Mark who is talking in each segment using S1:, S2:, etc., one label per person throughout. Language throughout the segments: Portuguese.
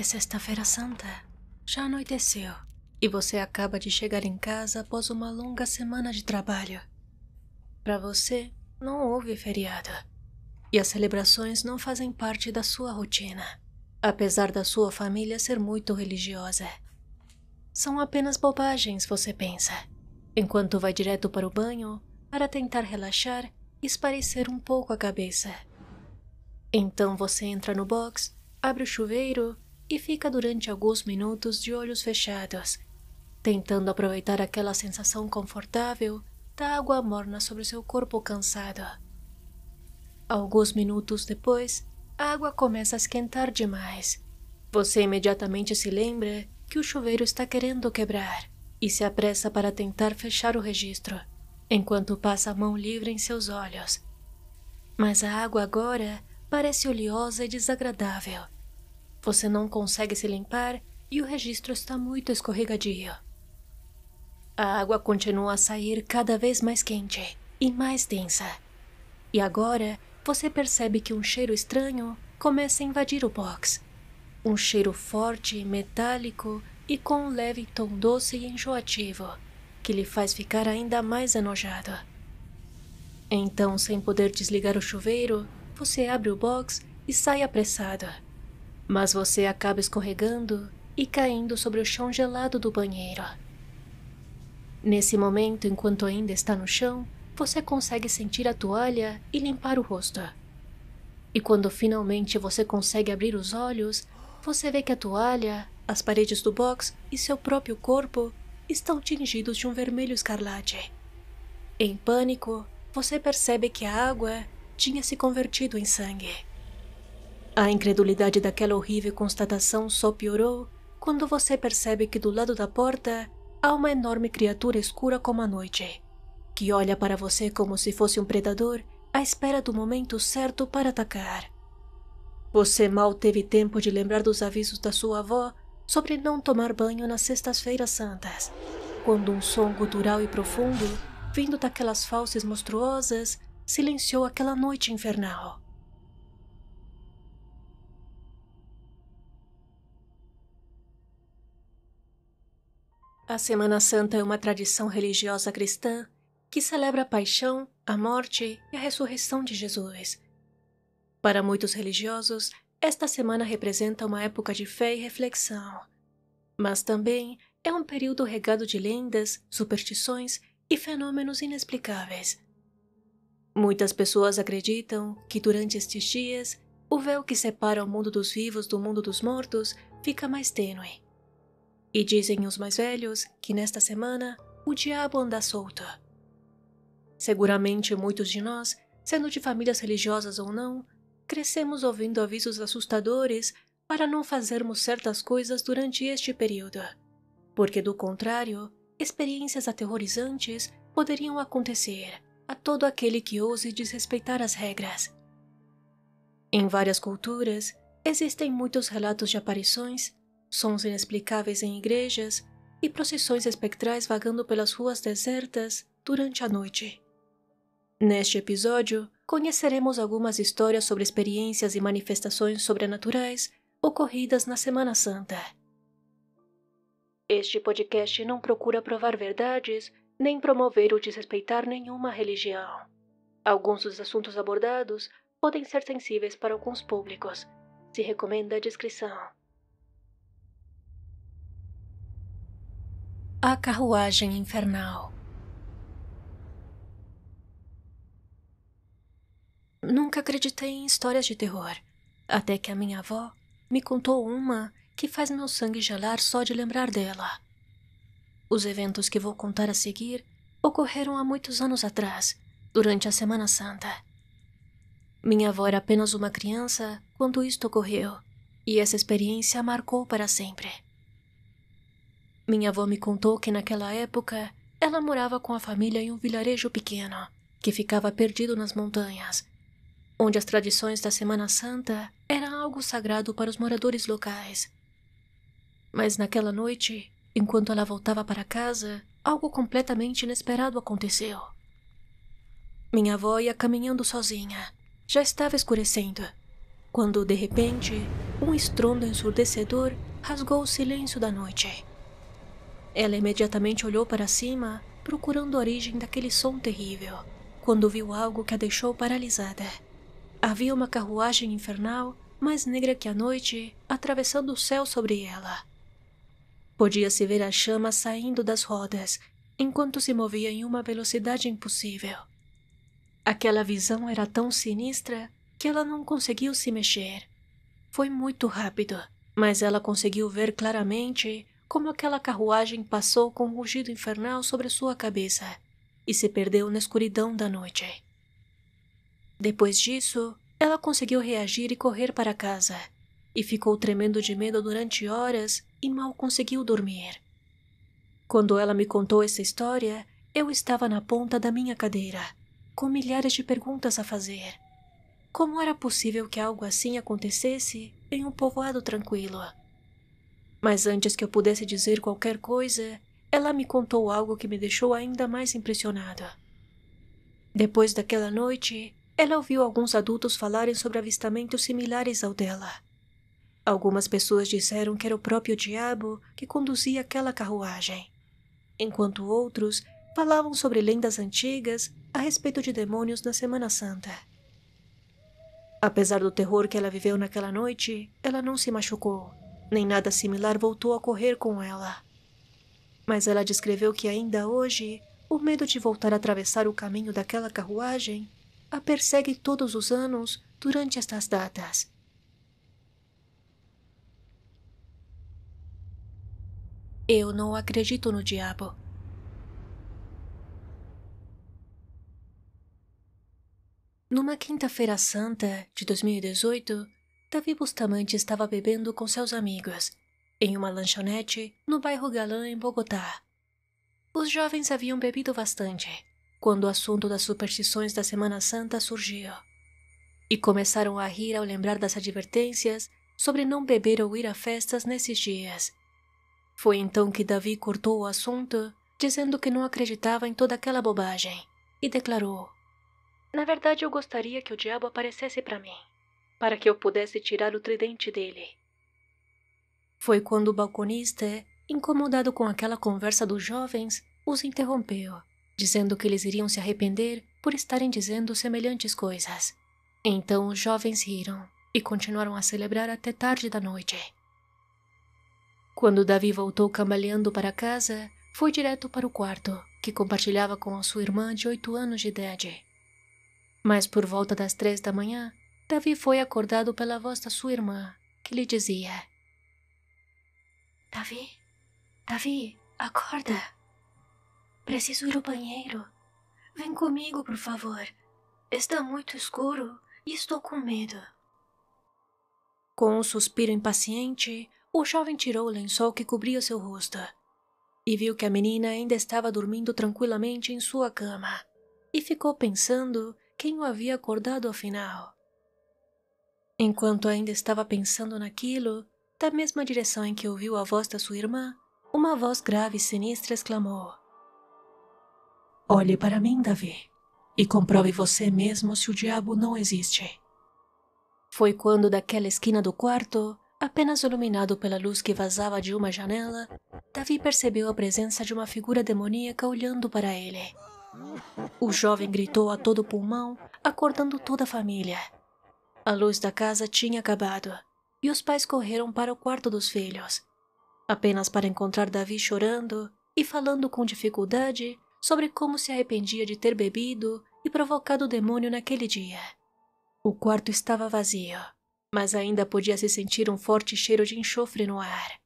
S1: É sexta-feira santa. Já anoiteceu. E você acaba de chegar em casa após uma longa semana de trabalho. Para você, não houve feriado. E as celebrações não fazem parte da sua rotina, apesar da sua família ser muito religiosa. São apenas bobagens, você pensa, enquanto vai direto para o banho para tentar relaxar e espairecer um pouco a cabeça. Então você entra no box, abre o chuveiro e fica durante alguns minutos de olhos fechados, tentando aproveitar aquela sensação confortável da água morna sobre seu corpo cansado. Alguns minutos depois, a água começa a esquentar demais. Você imediatamente se lembra que o chuveiro está querendo quebrar e se apressa para tentar fechar o registro, enquanto passa a mão livre em seus olhos. Mas a água agora parece oleosa e desagradável. Você não consegue se limpar e o registro está muito escorregadio. A água continua a sair cada vez mais quente e mais densa. E agora você percebe que um cheiro estranho começa a invadir o box. Um cheiro forte, metálico e com um leve tom doce e enjoativo, que lhe faz ficar ainda mais enojado. Então, sem poder desligar o chuveiro, você abre o box e sai apressado. Mas você acaba escorregando e caindo sobre o chão gelado do banheiro. Nesse momento, enquanto ainda está no chão, você consegue sentir a toalha e limpar o rosto. E quando finalmente você consegue abrir os olhos, você vê que a toalha, as paredes do box e seu próprio corpo estão tingidos de um vermelho escarlate. Em pânico, você percebe que a água tinha se convertido em sangue. A incredulidade daquela horrível constatação só piorou quando você percebe que do lado da porta há uma enorme criatura escura como a noite, que olha para você como se fosse um predador à espera do momento certo para atacar. Você mal teve tempo de lembrar dos avisos da sua avó sobre não tomar banho nas sextas-feiras santas, quando um som gutural e profundo, vindo daquelas fauces monstruosas, silenciou aquela noite infernal. A Semana Santa é uma tradição religiosa cristã que celebra a paixão, a morte e a ressurreição de Jesus. Para muitos religiosos, esta semana representa uma época de fé e reflexão, mas também é um período regado de lendas, superstições e fenômenos inexplicáveis. Muitas pessoas acreditam que durante estes dias, o véu que separa o mundo dos vivos do mundo dos mortos fica mais tênue. E dizem os mais velhos que nesta semana o diabo anda solto. Seguramente muitos de nós, sendo de famílias religiosas ou não, crescemos ouvindo avisos assustadores para não fazermos certas coisas durante este período, porque do contrário, experiências aterrorizantes poderiam acontecer a todo aquele que ouse desrespeitar as regras. Em várias culturas, existem muitos relatos de aparições, sons inexplicáveis em igrejas e procissões espectrais vagando pelas ruas desertas durante a noite. Neste episódio, conheceremos algumas histórias sobre experiências e manifestações sobrenaturais ocorridas na Semana Santa. Este podcast não procura provar verdades nem promover ou desrespeitar nenhuma religião. Alguns dos assuntos abordados podem ser sensíveis para alguns públicos. Se recomenda a discrição. A carruagem infernal. Nunca acreditei em histórias de terror, até que a minha avó me contou uma que faz meu sangue gelar só de lembrar dela. Os eventos que vou contar a seguir ocorreram há muitos anos atrás, durante a Semana Santa. Minha avó era apenas uma criança quando isto ocorreu, e essa experiência a marcou para sempre. Minha avó me contou que naquela época ela morava com a família em um vilarejo pequeno, que ficava perdido nas montanhas, onde as tradições da Semana Santa eram algo sagrado para os moradores locais. Mas naquela noite, enquanto ela voltava para casa, algo completamente inesperado aconteceu. Minha avó ia caminhando sozinha. Já estava escurecendo, quando, de repente, um estrondo ensurdecedor rasgou o silêncio da noite. Ela imediatamente olhou para cima, procurando a origem daquele som terrível, quando viu algo que a deixou paralisada. Havia uma carruagem infernal, mais negra que a noite, atravessando o céu sobre ela. Podia-se ver as chamas saindo das rodas, enquanto se movia em uma velocidade impossível. Aquela visão era tão sinistra que ela não conseguiu se mexer. Foi muito rápido, mas ela conseguiu ver claramente como aquela carruagem passou com um rugido infernal sobre sua cabeça e se perdeu na escuridão da noite. Depois disso, ela conseguiu reagir e correr para casa, e ficou tremendo de medo durante horas e mal conseguiu dormir. Quando ela me contou essa história, eu estava na ponta da minha cadeira, com milhares de perguntas a fazer. Como era possível que algo assim acontecesse em um povoado tranquilo? Mas antes que eu pudesse dizer qualquer coisa, ela me contou algo que me deixou ainda mais impressionada. Depois daquela noite, ela ouviu alguns adultos falarem sobre avistamentos similares ao dela. Algumas pessoas disseram que era o próprio diabo que conduzia aquela carruagem, enquanto outros falavam sobre lendas antigas a respeito de demônios na Semana Santa. Apesar do terror que ela viveu naquela noite, ela não se machucou, nem nada similar voltou a ocorrer com ela. Mas ela descreveu que ainda hoje, o medo de voltar a atravessar o caminho daquela carruagem a persegue todos os anos durante estas datas. Eu não acredito no diabo. Numa quinta-feira santa de 2018, Davi Bustamante estava bebendo com seus amigos, em uma lanchonete no bairro Galã, em Bogotá. Os jovens haviam bebido bastante, quando o assunto das superstições da Semana Santa surgiu, e começaram a rir ao lembrar das advertências sobre não beber ou ir a festas nesses dias. Foi então que Davi cortou o assunto, dizendo que não acreditava em toda aquela bobagem, e declarou: "Na verdade, eu gostaria que o diabo aparecesse para mim, para que eu pudesse tirar o tridente dele." Foi quando o balconista, incomodado com aquela conversa dos jovens, os interrompeu, dizendo que eles iriam se arrepender por estarem dizendo semelhantes coisas. Então os jovens riram e continuaram a celebrar até tarde da noite. Quando Davi voltou cambaleando para casa, foi direto para o quarto, que compartilhava com a sua irmã de 8 anos de idade. Mas por volta das 3 da manhã, Davi foi acordado pela voz da sua irmã, que lhe dizia: Davi, Davi, acorda. Preciso ir ao banheiro. Vem comigo, por favor. Está muito escuro e estou com medo." Com um suspiro impaciente, o jovem tirou o lençol que cobria seu rosto e viu que a menina ainda estava dormindo tranquilamente em sua cama, e ficou pensando quem o havia acordado afinal. Enquanto ainda estava pensando naquilo, da mesma direção em que ouviu a voz da sua irmã, uma voz grave e sinistra exclamou: "Olhe para mim, Davi, e comprove você mesmo se o diabo não existe." Foi quando daquela esquina do quarto, apenas iluminado pela luz que vazava de uma janela, Davi percebeu a presença de uma figura demoníaca olhando para ele. O jovem gritou a todo pulmão, acordando toda a família. A luz da casa tinha acabado, e os pais correram para o quarto dos filhos, apenas para encontrar Davi chorando e falando com dificuldade sobre como se arrependia de ter bebido e provocado o demônio naquele dia. O quarto estava vazio, mas ainda podia-se sentir um forte cheiro de enxofre no ar.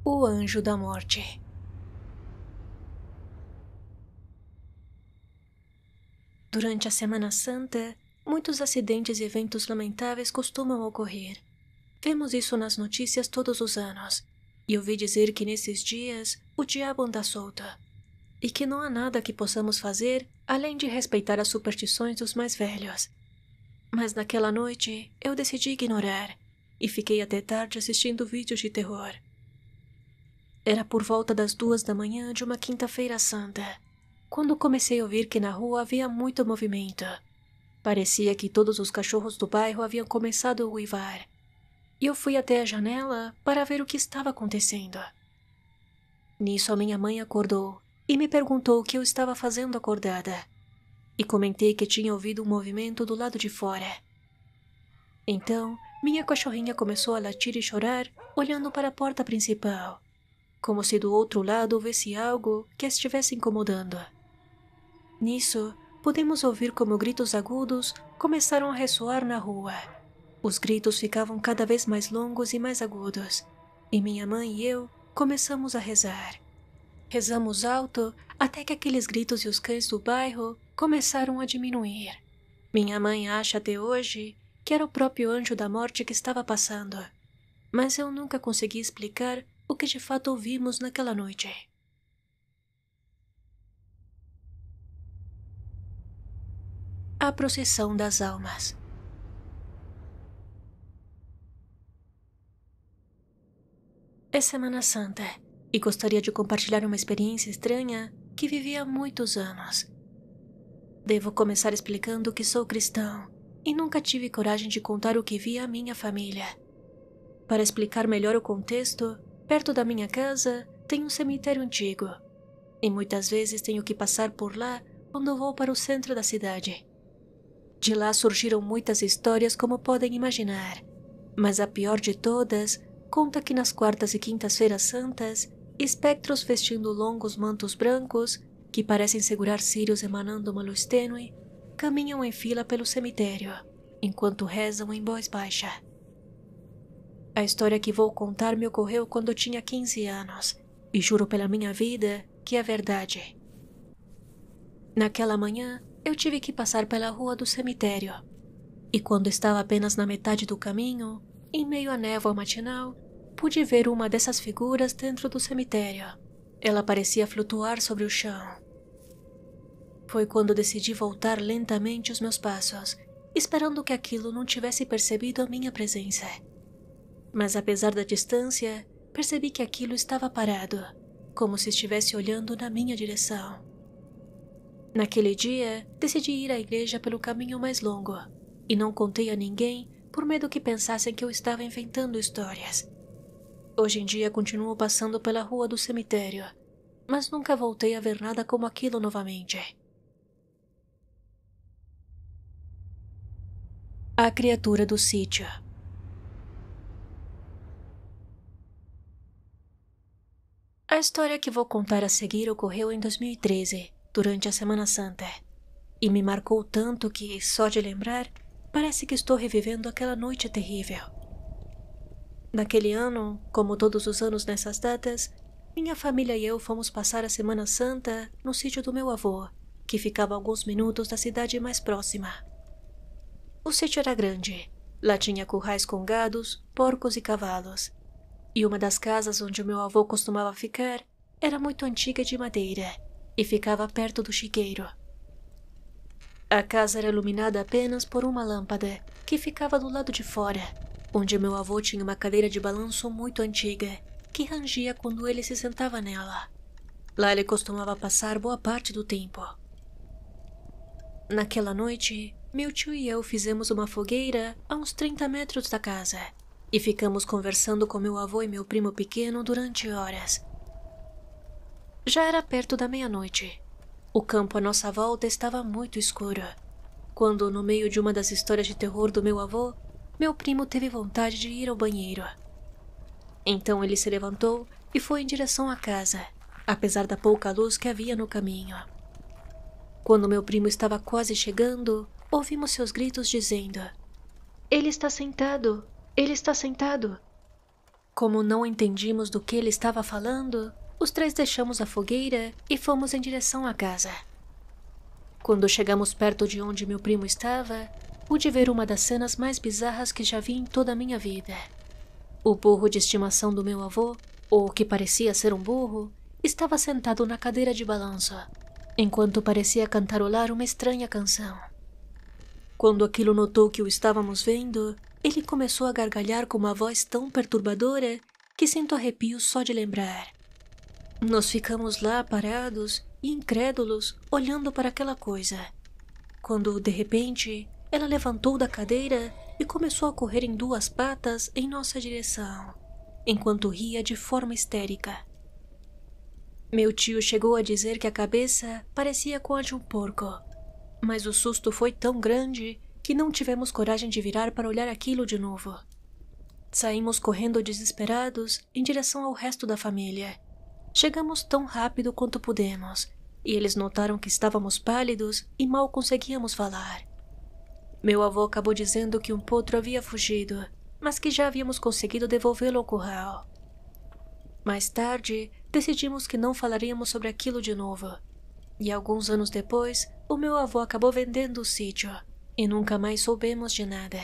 S1: O Anjo da Morte. Durante a Semana Santa, muitos acidentes e eventos lamentáveis costumam ocorrer. Vemos isso nas notícias todos os anos, e ouvi dizer que nesses dias o diabo anda solto, e que não há nada que possamos fazer além de respeitar as superstições dos mais velhos. Mas naquela noite eu decidi ignorar, e fiquei até tarde assistindo vídeos de terror. Era por volta das 2 da manhã de uma quinta-feira santa, quando comecei a ouvir que na rua havia muito movimento. Parecia que todos os cachorros do bairro haviam começado a uivar. E eu fui até a janela para ver o que estava acontecendo. Nisso a minha mãe acordou e me perguntou o que eu estava fazendo acordada. E comentei que tinha ouvido um movimento do lado de fora. Então, minha cachorrinha começou a latir e chorar, olhando para a porta principal, como se do outro lado houvesse algo que a estivesse incomodando. Nisso, pudemos ouvir como gritos agudos começaram a ressoar na rua. Os gritos ficavam cada vez mais longos e mais agudos, e minha mãe e eu começamos a rezar. Rezamos alto até que aqueles gritos e os cães do bairro começaram a diminuir. Minha mãe acha até hoje que era o próprio anjo da morte que estava passando, mas eu nunca consegui explicar o que de fato ouvimos naquela noite. A procissão das almas. É Semana Santa e gostaria de compartilhar uma experiência estranha que vivi há muitos anos. Devo começar explicando que sou cristão e nunca tive coragem de contar o que vi à minha família. Para explicar melhor o contexto, perto da minha casa tem um cemitério antigo e muitas vezes tenho que passar por lá quando vou para o centro da cidade. De lá surgiram muitas histórias, como podem imaginar, mas a pior de todas conta que nas quartas e quintas-feiras santas, espectros vestindo longos mantos brancos, que parecem segurar círios emanando uma luz tênue, caminham em fila pelo cemitério, enquanto rezam em voz baixa. A história que vou contar me ocorreu quando eu tinha 15 anos, e juro pela minha vida que é verdade. Naquela manhã, eu tive que passar pela rua do cemitério, e quando estava apenas na metade do caminho, em meio à névoa matinal, pude ver uma dessas figuras dentro do cemitério. Ela parecia flutuar sobre o chão. Foi quando decidi voltar lentamente os meus passos, esperando que aquilo não tivesse percebido a minha presença. Mas apesar da distância, percebi que aquilo estava parado, como se estivesse olhando na minha direção. Naquele dia, decidi ir à igreja pelo caminho mais longo, e não contei a ninguém por medo que pensassem que eu estava inventando histórias. Hoje em dia continuo passando pela rua do cemitério, mas nunca voltei a ver nada como aquilo novamente. A criatura do sítio. A história que vou contar a seguir ocorreu em 2013, durante a Semana Santa, e me marcou tanto que, só de lembrar, parece que estou revivendo aquela noite terrível. Naquele ano, como todos os anos nessas datas, minha família e eu fomos passar a Semana Santa no sítio do meu avô, que ficava a alguns minutos da cidade mais próxima. O sítio era grande. Lá tinha currais com gados, porcos e cavalos. E uma das casas onde o meu avô costumava ficar era muito antiga, de madeira, e ficava perto do chiqueiro. A casa era iluminada apenas por uma lâmpada, que ficava do lado de fora, onde meu avô tinha uma cadeira de balanço muito antiga, que rangia quando ele se sentava nela. Lá ele costumava passar boa parte do tempo. Naquela noite, meu tio e eu fizemos uma fogueira a uns 30 metros da casa, e ficamos conversando com meu avô e meu primo pequeno durante horas. Já era perto da meia-noite. O campo à nossa volta estava muito escuro, quando, no meio de uma das histórias de terror do meu avô, meu primo teve vontade de ir ao banheiro. Então ele se levantou e foi em direção à casa, apesar da pouca luz que havia no caminho. Quando meu primo estava quase chegando, ouvimos seus gritos dizendo: "Ele está sentado! Ele está sentado!" Como não entendimos do que ele estava falando, os três deixamos a fogueira e fomos em direção à casa. Quando chegamos perto de onde meu primo estava, pude ver uma das cenas mais bizarras que já vi em toda a minha vida. O burro de estimação do meu avô, ou o que parecia ser um burro, estava sentado na cadeira de balanço, enquanto parecia cantarolar uma estranha canção. Quando aquilo notou que o estávamos vendo, ele começou a gargalhar com uma voz tão perturbadora que sinto arrepios só de lembrar. Nós ficamos lá parados e incrédulos, olhando para aquela coisa, quando, de repente, ela levantou da cadeira e começou a correr em 2 patas em nossa direção, enquanto ria de forma histérica. Meu tio chegou a dizer que a cabeça parecia com a de um porco, mas o susto foi tão grande que não tivemos coragem de virar para olhar aquilo de novo. Saímos correndo desesperados em direção ao resto da família. Chegamos tão rápido quanto pudemos, e eles notaram que estávamos pálidos e mal conseguíamos falar. Meu avô acabou dizendo que um potro havia fugido, mas que já havíamos conseguido devolvê-lo ao curral. Mais tarde, decidimos que não falaríamos sobre aquilo de novo. E alguns anos depois, o meu avô acabou vendendo o sítio, e nunca mais soubemos de nada.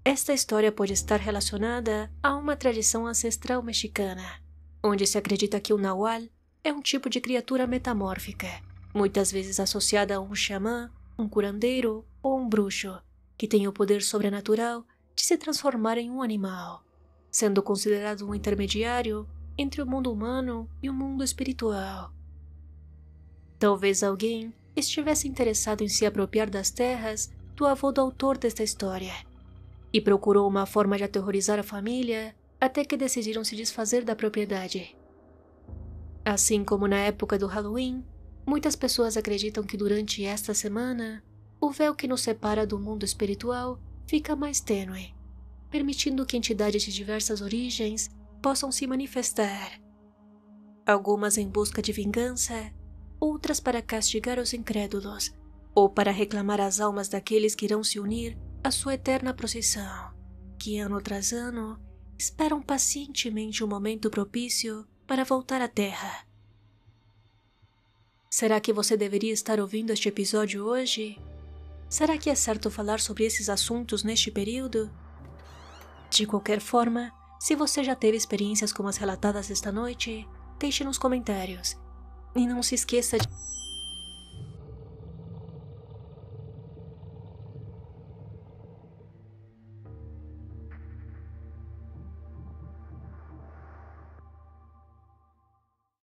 S1: Esta história pode estar relacionada a uma tradição ancestral mexicana, onde se acredita que o nahual é um tipo de criatura metamórfica, muitas vezes associada a um xamã, um curandeiro ou um bruxo, que tem o poder sobrenatural de se transformar em um animal, sendo considerado um intermediário entre o mundo humano e o mundo espiritual. Talvez alguém estivesse interessado em se apropriar das terras do avô do autor desta história, e procurou uma forma de aterrorizar a família até que decidiram se desfazer da propriedade. Assim como na época do Halloween, muitas pessoas acreditam que durante esta semana, o véu que nos separa do mundo espiritual fica mais tênue, permitindo que entidades de diversas origens possam se manifestar. Algumas em busca de vingança, outras para castigar os incrédulos, ou para reclamar as almas daqueles que irão se unir à sua eterna procissão, que ano tras ano esperam pacientemente um momento propício para voltar à Terra. Será que você deveria estar ouvindo este episódio hoje? Será que é certo falar sobre esses assuntos neste período? De qualquer forma, se você já teve experiências como as relatadas esta noite, deixe nos comentários. E não se esqueça de